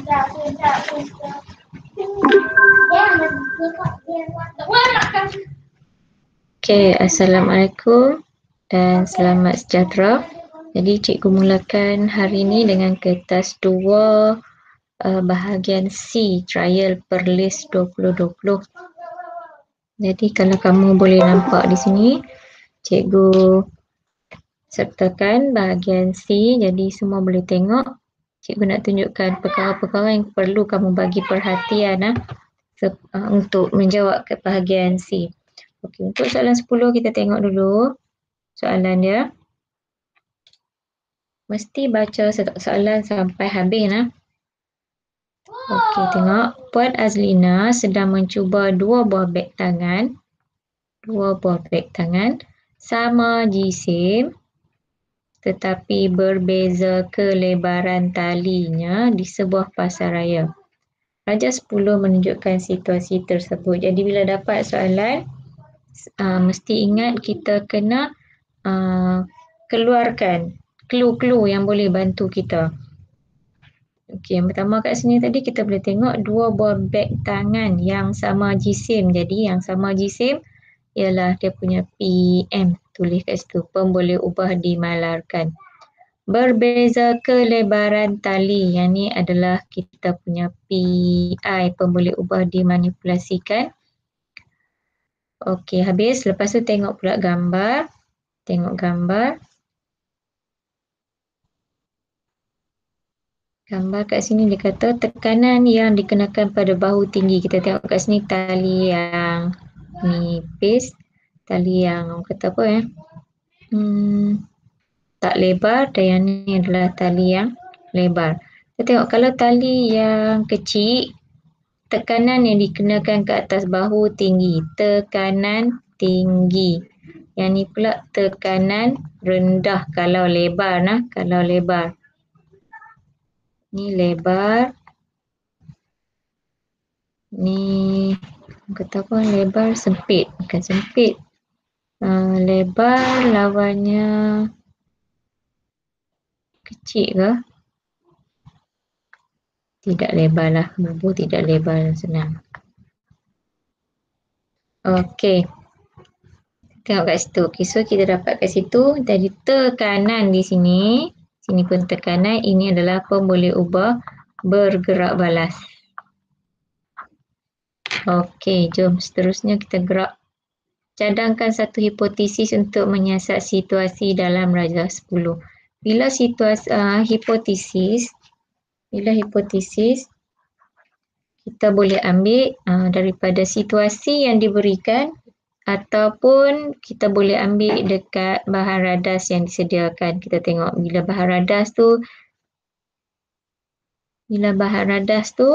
Okay, Assalamualaikum dan selamat sejahtera. Jadi cikgu mulakan hari ini dengan kertas 2 bahagian C, trial per list 2020. Jadi kalau kamu boleh nampak di sini, cikgu sertakan bahagian C, jadi semua boleh tengok. Cikgu nak tunjukkan perkara-perkara yang perlu kamu bagi perhatian untuk menjawab ke bahagian C. Okey, untuk soalan 10 kita tengok dulu soalan dia. Mesti baca soalan sampai habis nah. Okey, tengok. Puan Azlina sedang mencuba dua buah beg tangan. Sama jisim tetapi berbeza kelebaran talinya di sebuah pasaraya. Raja 10 menunjukkan situasi tersebut. Jadi bila dapat soalan, mesti ingat kita kena keluarkan clue-clue yang boleh bantu kita. Okey, yang pertama kat sini tadi kita boleh tengok dua buah beg tangan yang sama jisim. Jadi yang sama jisim ialah dia punya PM. Tulis kat situ, pemboleh ubah dimalarkan. Berbeza kelebaran tali. Yang ni adalah kita punya PI, pemboleh ubah dimanipulasikan. Okey, habis. Lepas tu tengok pula gambar. Tengok gambar. Gambar kat sini dia kata tekanan yang dikenakan pada bahu tinggi. Kita tengok kat sini tali yang nipis. Tali yang kata apa tak lebar dan yang ni adalah tali yang lebar. Kita tengok kalau tali yang kecil, tekanan yang dikenakan ke atas bahu tinggi. Tekanan tinggi. Yang ni pula tekanan rendah kalau lebar nah, kalau lebar. Ni lebar. Ni kata apa? Lebar sempit. Bukan sempit. Lebar lawannya kecil ke? Tidak lebar lah. Bubuh tidak lebar, senang. Okey. Tengok kat situ. Okay, so kita dapat kat situ. Jadi tekanan di sini. Sini pun tekanan. Ini adalah pemboleh ubah bergerak balas. Okey, jom seterusnya kita gerak. Cadangkan satu hipotesis untuk menyiasat situasi dalam Raja 10. Bila hipotesis, kita boleh ambil daripada situasi yang diberikan ataupun kita boleh ambil dekat bahan radas yang disediakan. Kita tengok bila bahan radas tu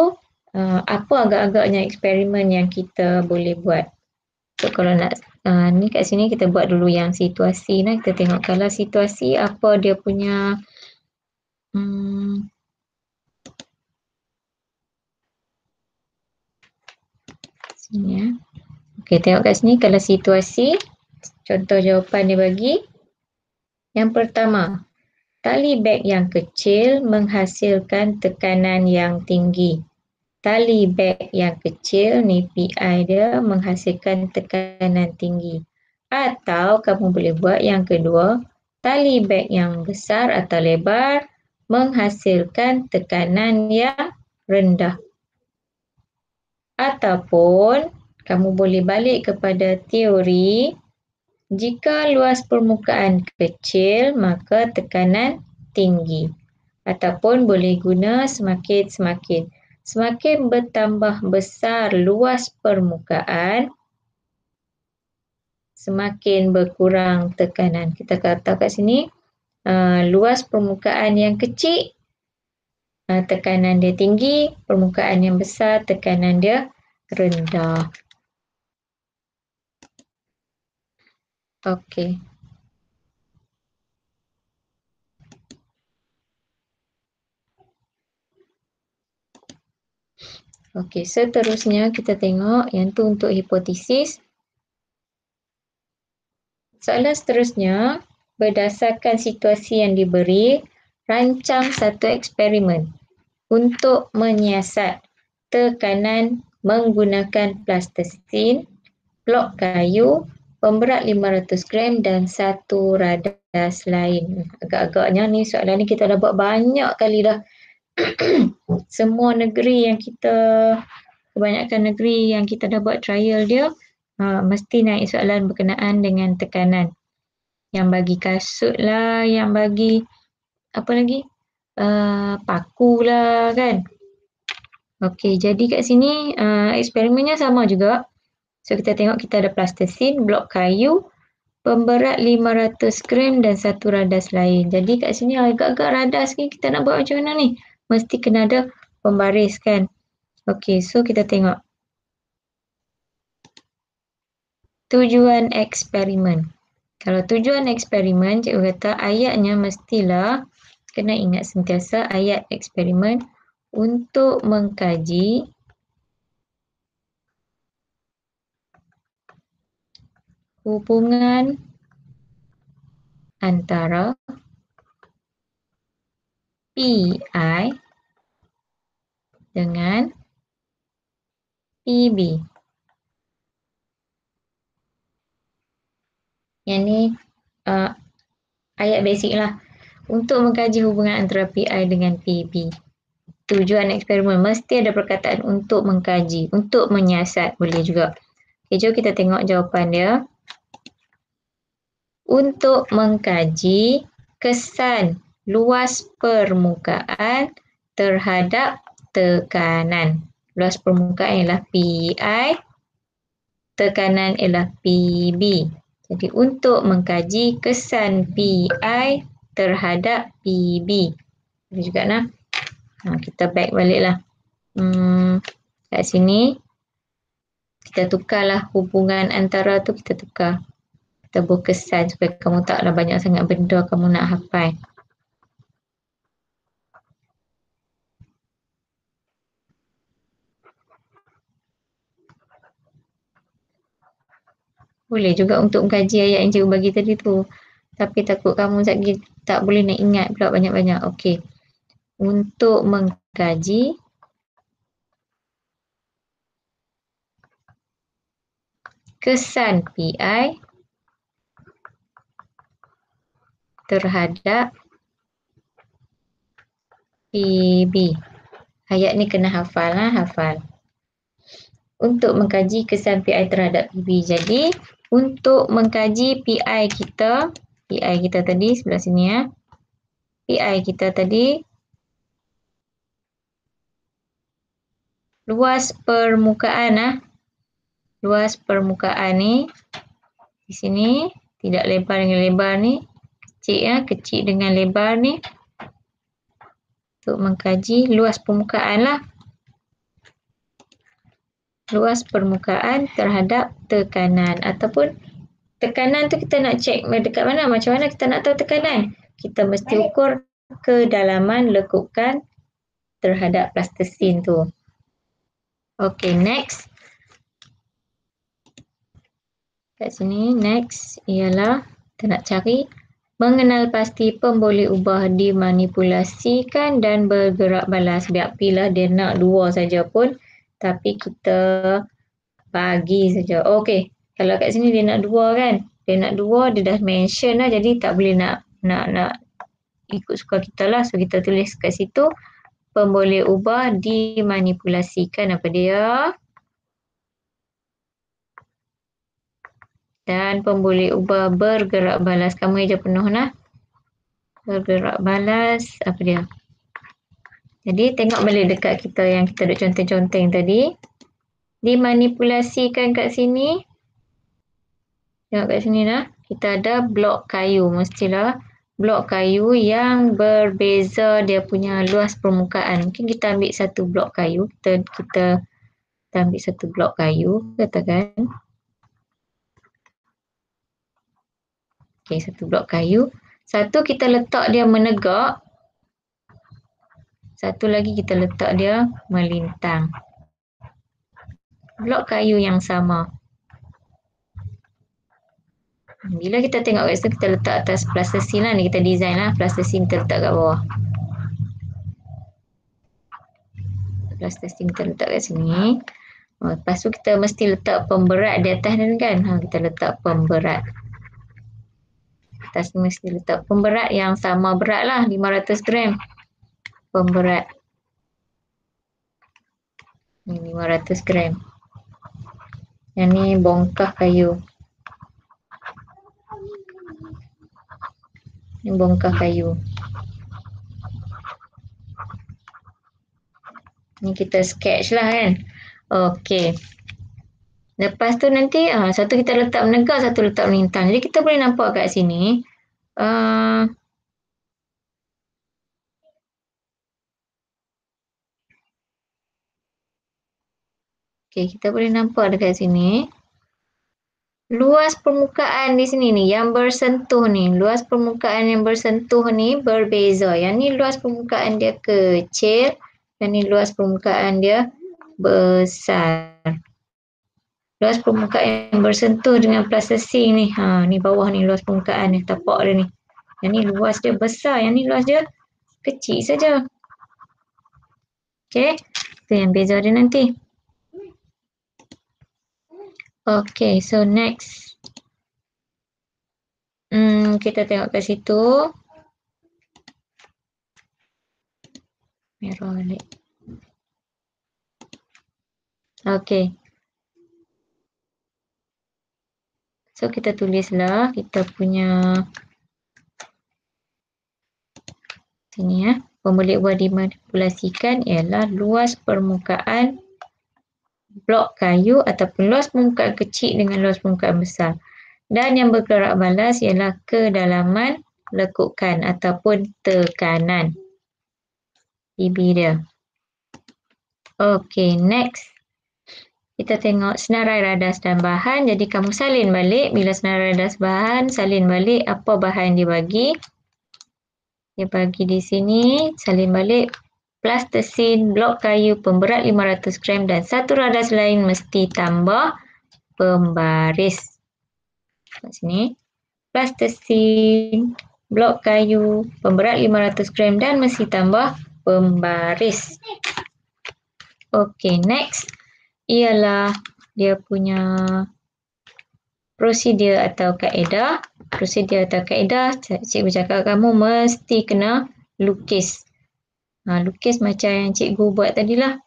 apa agak-agaknya eksperimen yang kita boleh buat. So kalau nak ni kat sini kita buat dulu yang situasi nah. Kita tengok kalau situasi apa dia punya sini ya. Okey, tengok kat sini kalau situasi, contoh jawapan dia bagi. Yang pertama, tali beg yang kecil menghasilkan tekanan yang tinggi. Tali beg yang kecil ni PI dia menghasilkan tekanan tinggi. Atau kamu boleh buat yang kedua, tali beg yang besar atau lebar menghasilkan tekanan yang rendah. Ataupun kamu boleh balik kepada teori, jika luas permukaan kecil maka tekanan tinggi. Ataupun boleh guna semakin bertambah besar luas permukaan, semakin berkurang tekanan. Kita kata kat sini, luas permukaan yang kecil, tekanan dia tinggi, permukaan yang besar, tekanan dia rendah. Okey. Okey, seterusnya kita tengok yang tu untuk hipotesis. Soalan seterusnya, berdasarkan situasi yang diberi, rancang satu eksperimen. untuk menyiasat tekanan menggunakan plastisin, blok kayu, pemberat 500 gram dan satu radas lain. Agak-agaknya ni soalan ni kita dah buat banyak kali dah. Semua negeri yang kebanyakan negeri yang kita dah buat trial dia, mesti naik soalan berkenaan dengan tekanan. Yang bagi kasut lah, yang bagi apa lagi? Paku lah kan. Okey, jadi kat sini eksperimennya sama juga. So kita tengok kita ada plastisin, blok kayu, pemberat 500 gram dan satu radas lain. Jadi kat sini agak-agak radas ni kita nak buat macam mana ni? Mesti kena ada pembaris kan. Okey, so kita tengok. Tujuan eksperimen. Kalau tujuan eksperimen, cikgu kata ayatnya mestilah kena ingat sentiasa ayat eksperimen untuk mengkaji hubungan antara PI dengan PB. Yang ni ayat basic lah. Untuk mengkaji hubungan antara PI dengan PB. Tujuan eksperimen mesti ada perkataan untuk mengkaji, untuk menyiasat boleh juga. Okay, jom kita tengok jawapan dia. Untuk mengkaji kesan luas permukaan terhadap tekanan. Luas permukaan ialah PI, tekanan ialah PB. Jadi untuk mengkaji kesan PI terhadap PB. Boleh juga lah. Kita back balik lah. Kat sini kita tukarlah hubungan antara tu, kita tukar. Kita buat kesan supaya kamu taklah banyak sangat benda kamu nak hafal. Boleh juga untuk mengkaji ayat yang cikgu bagi tadi tu. Tapi takut kamu tak boleh nak ingat pula banyak-banyak. Okey. Untuk mengkaji kesan PI terhadap PB. Ayat ni kena hafal lah, hafal. Untuk mengkaji kesan PI terhadap PB. Jadi, untuk mengkaji PI kita tadi sebelah sini ya. PI kita tadi luas permukaan lah. Luas permukaan ni di sini tidak lebar dengan lebar ni. Kecil ya, kecil dengan lebar ni. Untuk mengkaji luas permukaan lah. Luas permukaan terhadap tekanan ataupun tekanan tu kita nak cek dekat mana, macam mana kita nak tahu tekanan. Kita mesti ukur kedalaman lekukan terhadap plastisin tu. Okay, next. Kat sini next ialah kita nak cari mengenal pasti pemboleh ubah dimanipulasikan dan bergerak balas. Biar pilih dia nak dua saja pun, tapi kita bagi saja. Okey, kalau kat sini dia nak dua kan? Dia nak dua, dia dah mention lah, jadi tak boleh nak ikut suka kita lah. So kita tulis kat situ pemboleh ubah dimanipulasikan apa dia? Dan pemboleh ubah bergerak balas. Kamu aja penuh lah. Bergerak balas apa dia? Jadi tengok balik dekat kita yang kita duk conteng-conteng tadi. Dimanipulasikan kat sini. Tengok kat sini lah. Kita ada blok kayu. Mestilah blok kayu yang berbeza dia punya luas permukaan. Mungkin kita ambil satu blok kayu. Kita ambil satu blok kayu. Katakan. Okey, satu blok kayu. Satu kita letak dia menegak. Satu lagi kita letak dia melintang. Blok kayu yang sama. Bila kita tengok kat situ, kita letak atas plastisin lah ni. Kita design lah plastisin, kita letak kat bawah. Plastisin kita letak kat sini. Lepas tu kita mesti letak pemberat di atas ni kan. Kita letak pemberat. Atas ni mesti letak pemberat yang sama berat lah, 500 gram. Pemberat. Ni 500 gram. Yang ni bongkah kayu. Ni bongkah kayu. Ni kita sketch lah kan. Okey. Lepas tu nanti satu kita letak menegak, satu letak melintang. Jadi kita boleh nampak kat sini. Okey, kita boleh nampak dekat sini. Luas permukaan di sini ni yang bersentuh ni. Luas permukaan yang bersentuh ni berbeza. Yang ni luas permukaan dia kecil. Yang ni luas permukaan dia besar. Luas permukaan yang bersentuh dengan plastisine ni. Ni bawah ni luas permukaan ni. Tapak dia ni. Yang ni luas dia besar. Yang ni luas dia kecil saja. Okey. Itu yang beza dia nanti. Okay, so next. Kita tengok kat situ. Merah balik. Okay. So kita tulislah kita punya sini ya. Pembelit buah dimanipulasikan ialah luas permukaan blok kayu ataupun luas permukaan kecil dengan luas permukaan besar. Dan yang bergerak balas ialah kedalaman lekukan ataupun tekanan. PB dia. Okay, next. Kita tengok senarai radas dan bahan. Jadi kamu salin balik. Bila senarai radas bahan, salin balik apa bahan dia bagi. Dia bagi di sini, salin balik. Plastisin, blok kayu, pemberat 500 gram dan satu radas lain mesti tambah pembaris. Kat sini. Plastisin, blok kayu, pemberat 500 gram dan mesti tambah pembaris. Okay, next ialah dia punya prosedur atau kaedah. Prosedur atau kaedah, cikgu cakap kamu mesti kena lukis. Lukis macam yang cikgu buat tadilah.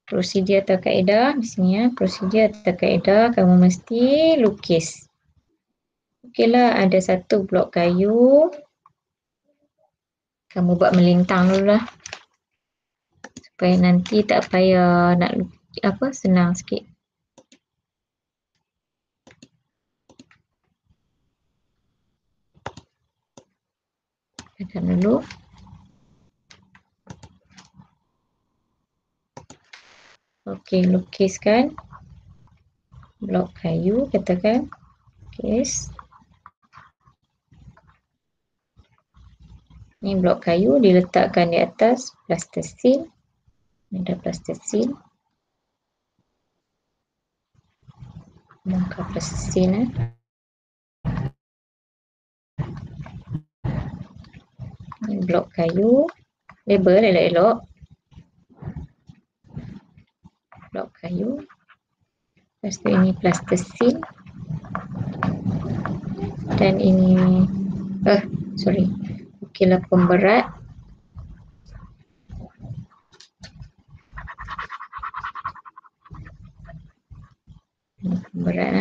Prosedur atau kaedah di sini ya. Prosedur atau kaedah kamu mesti lukis. Okeylah, ada satu blok kayu. Kamu buat melintang dululah. Supaya nanti tak payah nak senang sikit. Tekan dulu. Okey, lukiskan blok kayu, katakan. Lukis. Ni blok kayu diletakkan di atas plastisin. Ni ada plastisin. Bongkar plastisin. Ni blok kayu. Label elok-elok. Blok kayu. Lepas tu ini plastisin. Dan ini okeylah pemberat.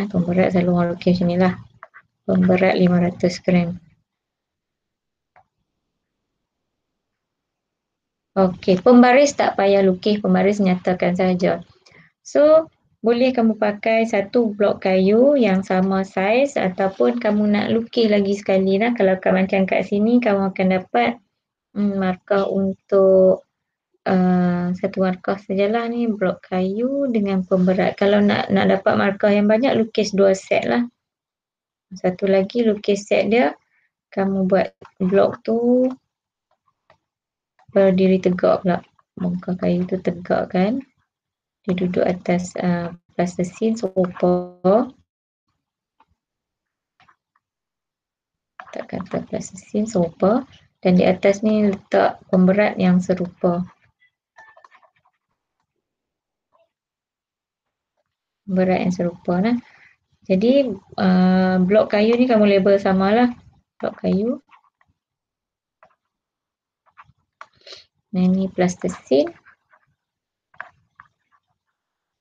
Pemberat selalu orang lukis macam ni lah. Pemberat 500 gram. Okey, pembaris tak payah lukis, pembaris nyatakan saja. So, boleh kamu pakai satu blok kayu yang sama saiz ataupun kamu nak lukis lagi sekali lah. Kalau macam kat sini, kamu akan dapat markah untuk satu markah sajalah ni, blok kayu dengan pemberat. Kalau nak dapat markah yang banyak, lukis 2 set lah. Satu lagi lukis set dia, kamu buat blok tu berdiri tegak pula. Bongkar kayu tu tegak kan. Dia duduk atas plastisin sofa. Letakkan atas plastisin sofa. Dan di atas ni letak pemberat yang serupa. Berat yang serupa lah. Jadi blok kayu ni kamu label samalah. Blok kayu. Ini plasticine.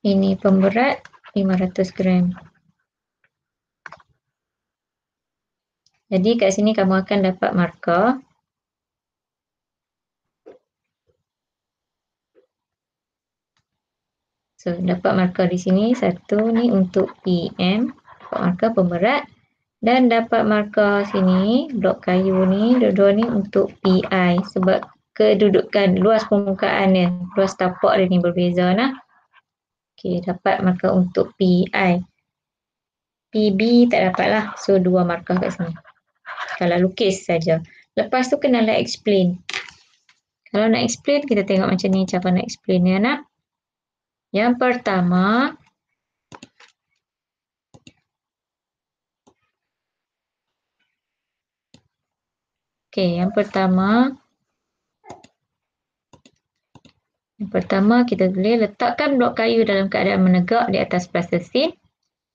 Ini pemberat 500 gram. Jadi kat sini kamu akan dapat markah. So, dapat markah di sini. Satu ni untuk PM, dapat markah pemberat. Dan dapat markah sini, blok kayu ni, dua-dua ni untuk PI. Sebab kedudukan luas permukaan dia, luas tapak dia ni berbeza nah. Okey, dapat markah untuk PI. PB tak dapat lah. So, dua markah kat sini. Kalau lukis saja. Lepas tu kenalah explain. Kalau nak explain, kita tengok macam ni cara nak explain dia nak. Yang pertama, yang pertama kita boleh letakkan blok kayu dalam keadaan menegak di atas plasticine.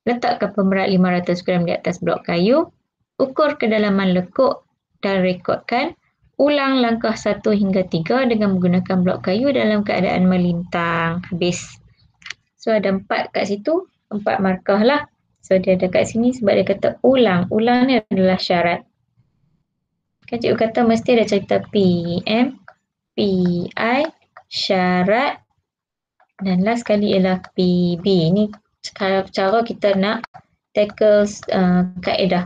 Letakkan pemberat 500 gram di atas blok kayu. Ukur kedalaman lekuk dan rekodkan. Ulang langkah 1 hingga 3 dengan menggunakan blok kayu dalam keadaan melintang. Habis. So ada 4 kat situ. 4 markah lah. So dia ada kat sini sebab dia kata ulang. Ulang ni adalah syarat. Kan cikgu kata mesti ada cerita PM, PI, syarat dan last sekali ialah PB. Ini cara kita nak tackle kaedah.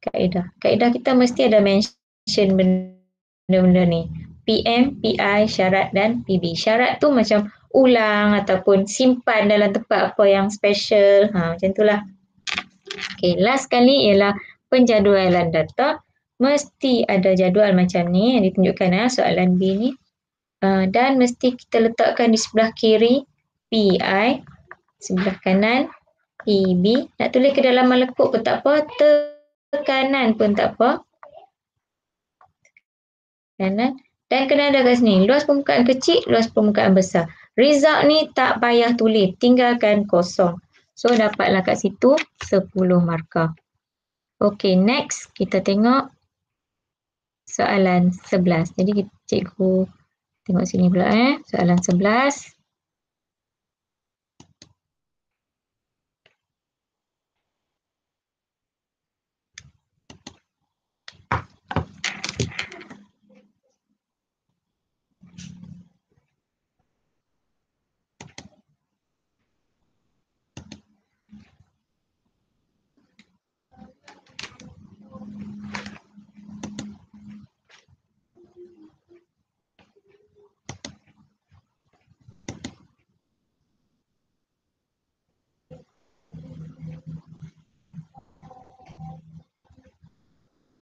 Kaedah kita mesti ada mention benda-benda ni. PM, PI, syarat dan PB. Syarat tu macam ulang ataupun simpan dalam tempat apa yang special. Macam itulah. Okay, last sekali ialah penjadualan data. Mesti ada jadual macam ni yang ditunjukkan soalan B ni. Dan mesti kita letakkan di sebelah kiri PI, sebelah kanan PB. Nak tulis kedalaman lekuk pun tak apa, tekanan pun tak apa. Kanan. Dan kena ada kat sini, luas permukaan kecil, luas permukaan besar. Result ni tak payah tulis, tinggalkan kosong. So dapatlah kat situ 10 markah. Okay, next kita tengok soalan 11. Jadi cikgu tengok sini pula soalan 11.